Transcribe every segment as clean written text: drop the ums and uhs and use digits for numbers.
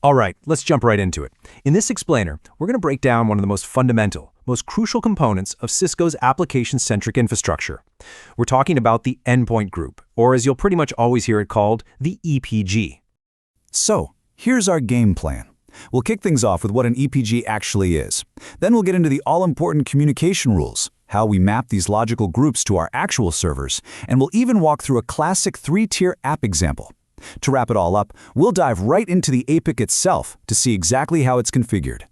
All right, let's jump right into it. In this explainer, we're going to break down one of the most fundamental, most crucial components of Cisco's application-centric infrastructure. We're talking about the Endpoint Group, or as you'll pretty much always hear it called, the EPG. So, here's our game plan. We'll kick things off with what an EPG actually is. Then we'll get into the all-important communication rules, how we map these logical groups to our actual servers, and we'll even walk through a classic 3-tier app example. To wrap it all up, we'll dive right into the APIC itself to see exactly how it's configured.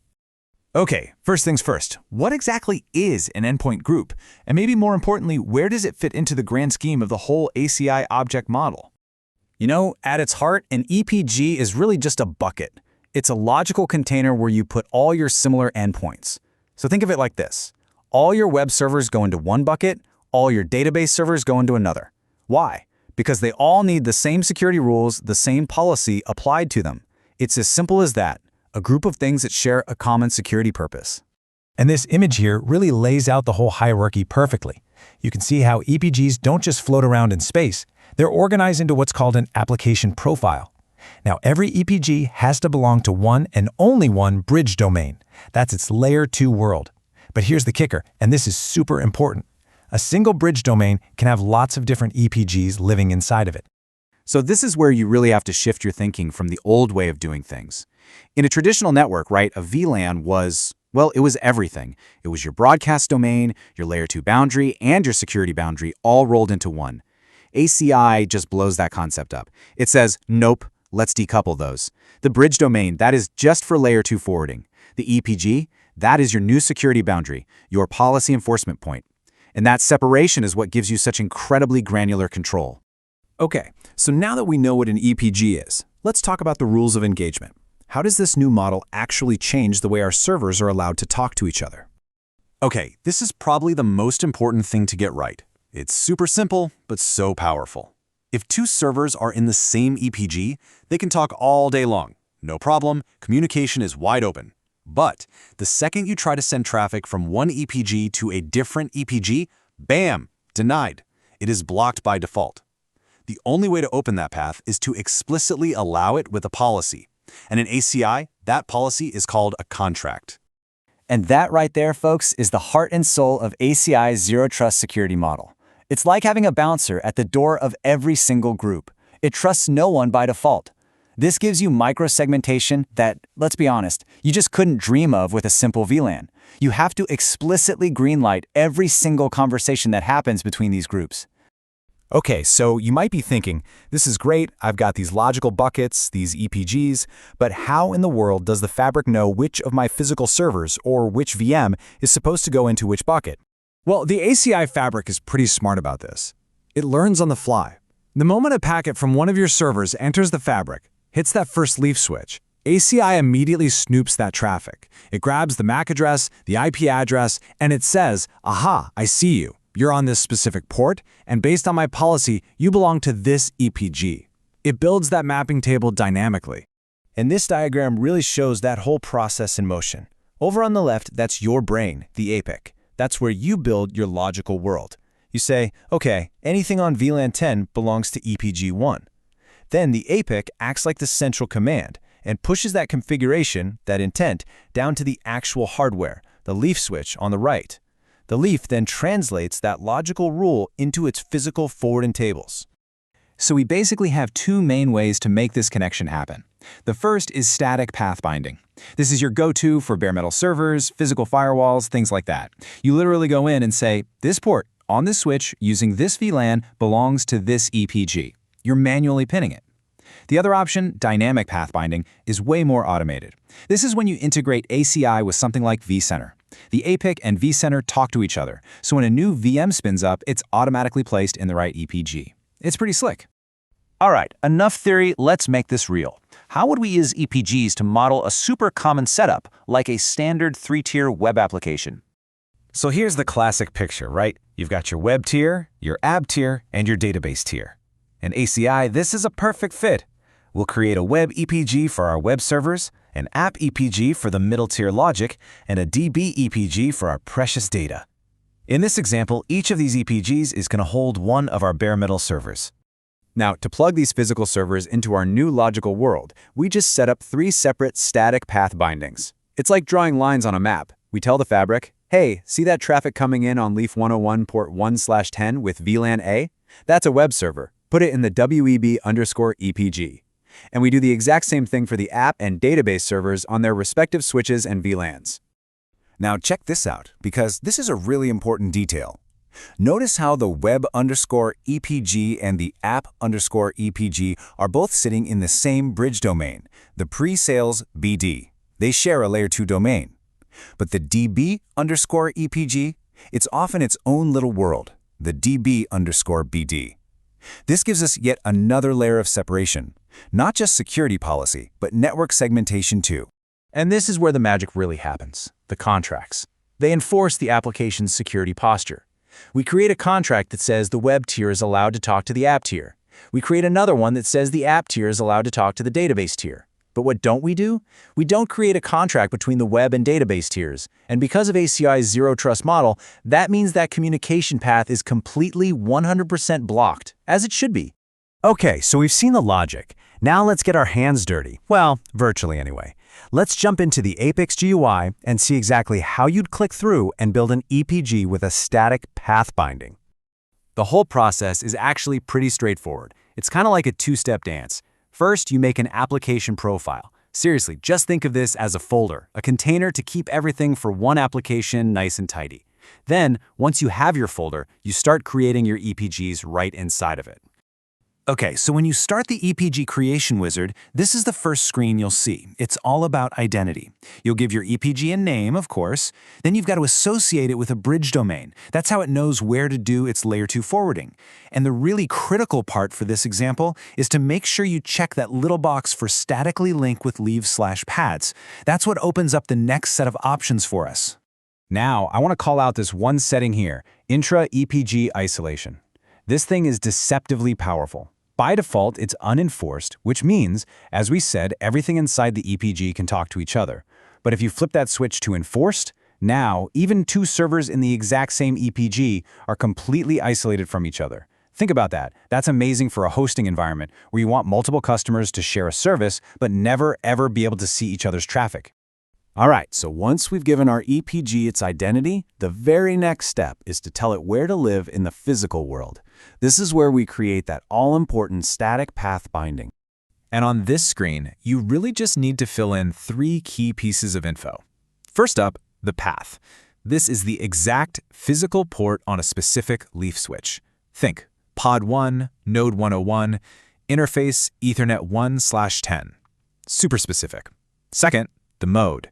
Okay, first things first, what exactly is an endpoint group? And maybe more importantly, where does it fit into the grand scheme of the whole ACI object model? You know, at its heart, an EPG is really just a bucket. It's a logical container where you put all your similar endpoints. So think of it like this. All your web servers go into one bucket, all your database servers go into another. Why? Because they all need the same security rules, the same policy applied to them. It's as simple as that, a group of things that share a common security purpose. And this image here really lays out the whole hierarchy perfectly. You can see how EPGs don't just float around in space, they're organized into what's called an application profile. Now, every EPG has to belong to one and only one bridge domain. That's its layer 2 world. But here's the kicker, and this is super important. A single bridge domain can have lots of different EPGs living inside of it. So this is where you really have to shift your thinking from the old way of doing things. In a traditional network, right, a VLAN was, well, it was everything. It was your broadcast domain, your layer 2 boundary, and your security boundary all rolled into one. ACI just blows that concept up. It says, nope, let's decouple those. The bridge domain, that is just for layer 2 forwarding. The EPG, that is your new security boundary, your policy enforcement point. And that separation is what gives you such incredibly granular control. Okay, so now that we know what an EPG is, let's talk about the rules of engagement. How does this new model actually change the way our servers are allowed to talk to each other? Okay, this is probably the most important thing to get right. It's super simple, but so powerful. If two servers are in the same EPG, they can talk all day long. No problem, communication is wide open. But the second you try to send traffic from one EPG to a different EPG, bam, denied. It is blocked by default. The only way to open that path is to explicitly allow it with a policy. And in ACI, that policy is called a contract. And that right there, folks, is the heart and soul of ACI's Zero Trust security model. It's like having a bouncer at the door of every single group. It trusts no one by default. This gives you micro-segmentation that, let's be honest, you just couldn't dream of with a simple VLAN. You have to explicitly greenlight every single conversation that happens between these groups. Okay, so you might be thinking, this is great, I've got these logical buckets, these EPGs, but how in the world does the fabric know which of my physical servers or which VM is supposed to go into which bucket? Well, the ACI fabric is pretty smart about this. It learns on the fly. The moment a packet from one of your servers enters the fabric, hits that first leaf switch, ACI immediately snoops that traffic. It grabs the MAC address, the IP address, and it says, aha, I see you. You're on this specific port, and based on my policy, you belong to this EPG. It builds that mapping table dynamically. And this diagram really shows that whole process in motion. Over on the left, that's your brain, the APIC. That's where you build your logical world. You say, okay, anything on VLAN 10 belongs to EPG 1. Then the APIC acts like the central command and pushes that configuration, that intent, down to the actual hardware, the leaf switch on the right. The leaf then translates that logical rule into its physical forwarding tables. So we basically have two main ways to make this connection happen. The first is static path binding. This is your go-to for bare metal servers, physical firewalls, things like that. You literally go in and say, this port on this switch using this VLAN belongs to this EPG. You're manually pinning it. The other option, dynamic path binding, is way more automated. This is when you integrate ACI with something like vCenter. The APIC and vCenter talk to each other, so when a new VM spins up, it's automatically placed in the right EPG. It's pretty slick. All right, enough theory, let's make this real. How would we use EPGs to model a super common setup, like a standard 3-tier web application? So here's the classic picture, right? You've got your web tier, your app tier, and your database tier. In ACI, this is a perfect fit. We'll create a web EPG for our web servers, an app EPG for the middle tier logic, and a DB EPG for our precious data. In this example, each of these EPGs is going to hold one of our bare metal servers. Now, to plug these physical servers into our new logical world, we just set up 3 separate static path bindings. It's like drawing lines on a map. We tell the fabric, hey, see that traffic coming in on leaf 101 port 1/10 with VLAN A? That's a web server. Put it in the WEB_EPG. And we do the exact same thing for the app and database servers on their respective switches and VLANs. Now check this out, because this is a really important detail. Notice how the web_EPG and the app_EPG are both sitting in the same bridge domain, the pre-sales BD. They share a layer 2 domain. But the DB_EPG, it's off in its own little world, the DB_BD. This gives us yet another layer of separation, not just security policy, but network segmentation too. And this is where the magic really happens, the contracts. They enforce the application's security posture. We create a contract that says the web tier is allowed to talk to the app tier. We create another one that says the app tier is allowed to talk to the database tier. But what don't we do? We don't create a contract between the web and database tiers. And because of ACI's zero trust model, that means that communication path is completely 100% blocked, as it should be. Okay, so we've seen the logic. Now let's get our hands dirty. Well, virtually anyway. Let's jump into the Apex GUI and see exactly how you'd click through and build an EPG with a static path binding. The whole process is actually pretty straightforward. It's kind of like a 2-step dance. First, you make an application profile. Seriously, just think of this as a folder, a container to keep everything for one application nice and tidy. Then, once you have your folder, you start creating your EPGs right inside of it. Okay, so when you start the EPG creation wizard, this is the first screen you'll see. It's all about identity. You'll give your EPG a name, of course. Then you've got to associate it with a bridge domain. That's how it knows where to do its layer 2 forwarding. And the really critical part for this example is to make sure you check that little box for statically link with leaves/paths. That's what opens up the next set of options for us. Now, I want to call out this one setting here, intra-EPG isolation. This thing is deceptively powerful. By default, it's unenforced, which means, as we said, everything inside the EPG can talk to each other. But if you flip that switch to enforced, now even 2 servers in the exact same EPG are completely isolated from each other. Think about that. That's amazing for a hosting environment where you want multiple customers to share a service, but never ever be able to see each other's traffic. All right, so once we've given our EPG its identity, the very next step is to tell it where to live in the physical world. This is where we create that all-important static path binding. And on this screen, you really just need to fill in 3 key pieces of info. First up, the path. This is the exact physical port on a specific leaf switch. Think pod 1, node 101, interface Ethernet 1/10. Super specific. Second, the mode.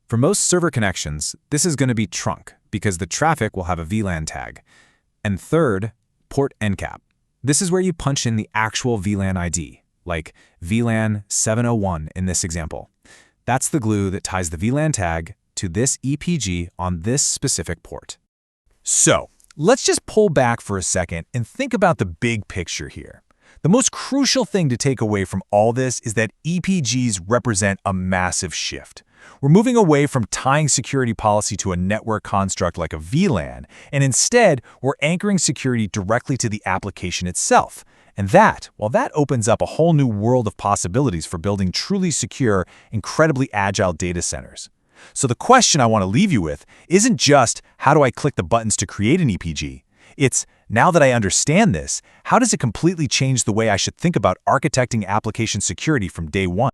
For most server connections, this is going to be trunk because the traffic will have a VLAN tag. And third, port encap. This is where you punch in the actual VLAN ID, like VLAN 701 in this example. That's the glue that ties the VLAN tag to this EPG on this specific port. So, let's just pull back for a second and think about the big picture here. The most crucial thing to take away from all this is that EPGs represent a massive shift. We're moving away from tying security policy to a network construct like a VLAN, and instead, we're anchoring security directly to the application itself. And that opens up a whole new world of possibilities for building truly secure, incredibly agile data centers. So the question I want to leave you with isn't just, how do I click the buttons to create an EPG? It's, now that I understand this, how does it completely change the way I should think about architecting application security from day one?